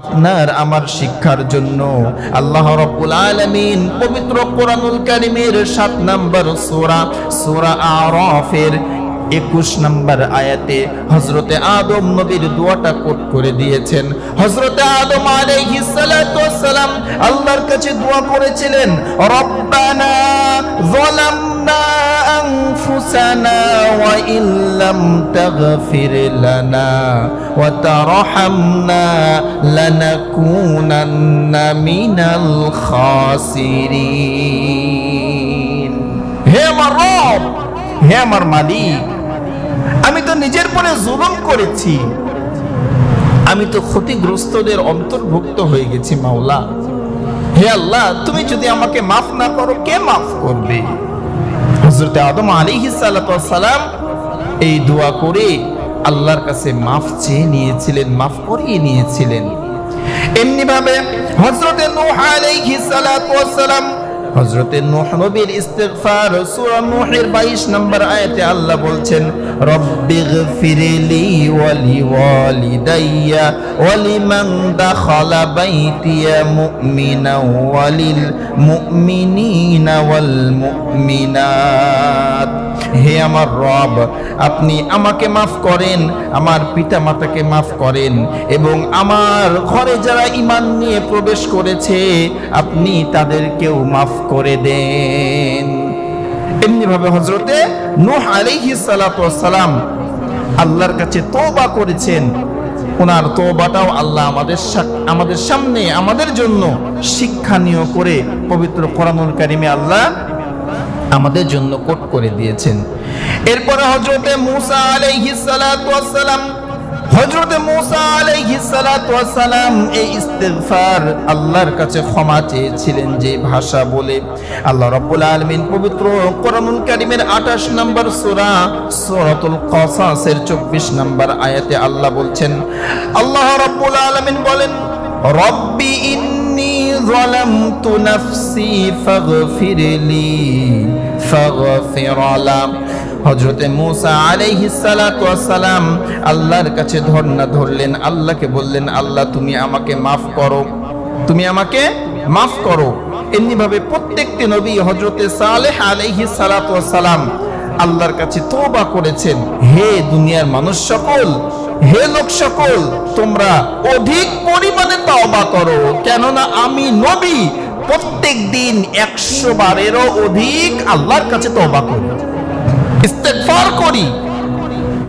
আপনার আমার শিক্ষার জন্য আল্লাহ রাব্বুল আলামিন পবিত্র কোরআনুল কারীমের 7 নম্বর সূরা আরাফের 21 নম্বর আয়াতে হযরতে আদম নবীর দোয়াটা কোট করে দিয়েছেন। হযরতে আদম আলাইহিস সালাতু ওয়াস সালাম আল্লাহর কাছে দোয়া করেছিলেন, রব্বানা যালামনা আনফুসানা ওয়া ইল্লাম তাগফির লানা ওয়া তারহামনা লানাকুনান্না মিনাল খাসিরিন। হে আমার রব, হে আমার মালিক, আমি তো নিজের পরে জুলুম করেছি, আমি তো ক্ষতিগ্রস্তদের অন্তর্ভুক্ত হয়ে গেছি মাওলা। হে আল্লাহ, তুমি যদি আমাকে মাফ না করো কে মাফ করবে? হযরত আদম আলাইহিস সালাতু ওয়াস সালাম এই দোয়া করে আল্লাহর কাছে মাফ চেয়ে নিয়েছিলেন, মাফ করিয়ে নিয়েছিলেন। এমনি ভাবে হযরতে নূহ আলাইহিস সালাতু ওয়াস সালাম হযরতে নূহ নবীর ইস্তিগফার সূরা নূহের 22 নম্বর আয়াতে আল্লাহ বলছেন, রব্বিগফিরলি ওয়া লিওয়ালিদাইয়া ওয়া লিমান দাখালা বাইতিয়া মুমিনা ওয়া লিল মুমিনিনা ওয়াল মুমিনাত। হে আমার রব, আপনি আমাকে মাফ করেন, আমার পিতা মাতাকে মাফ করেন, এবং আমার ঘরে যারা ঈমান নিয়ে প্রবেশ করেছে আপনি তাদেরকেও মাফ করে দেন। এমনি ভাবে হযরতে নূহ আলাইহিস সালাতু ওয়াস সালাম আল্লাহর কাছে তওবা করেছেন। ওনার তওবাটাও আল্লাহ আমাদের সামনে আমাদের জন্য শিক্ষণীয় করে পবিত্র কোরআনুল কারীমে আল্লাহ আমাদের জন্য কোট করে দিয়েছেন। এরপরে হযরতে মূসা আলাইহিস সালাতু ওয়াস সালাম এই ইস্তিগফার আল্লাহর কাছে ক্ষমা চেয়েছিলেন যে ভাষা বলে। আল্লাহ রাব্বুল আলামিন পবিত্র কোরআনুল কারীমের 28 নম্বর সূরাতুল কাসাসের 24 নম্বর আয়াতে আল্লাহ বলছেন, আল্লাহ রাব্বুল আলামিন বলেন, রব্বি ইন্নী যালামতু নাফসি ফাগফিরলি ফাগফির লাম। হযরতে মূসা আলাইহিস সালাতু ওয়াস সালাম আল্লাহর কাছে ধরনা ধরলেন, আল্লাহকে বললেন, আল্লাহ তুমি আমাকে মাফ করো, তুমি আমাকে মাফ করো। এমনি ভাবে প্রত্যেকটি নবী হযরতে সালেহ আলাইহিস সালাতু ওয়াস সালাম আল্লাহর কাছে তওবা করেছেন, হে দুনিয়ার মানুষ সকল, হে লোক সকল, তোমরা অধিক পরিমাণে তওবা করো, কেননা আমি নবী প্রত্যেক দিন 100 বারেরও অধিক আল্লাহর কাছে তওবা করি, ইস্তেগফার করি।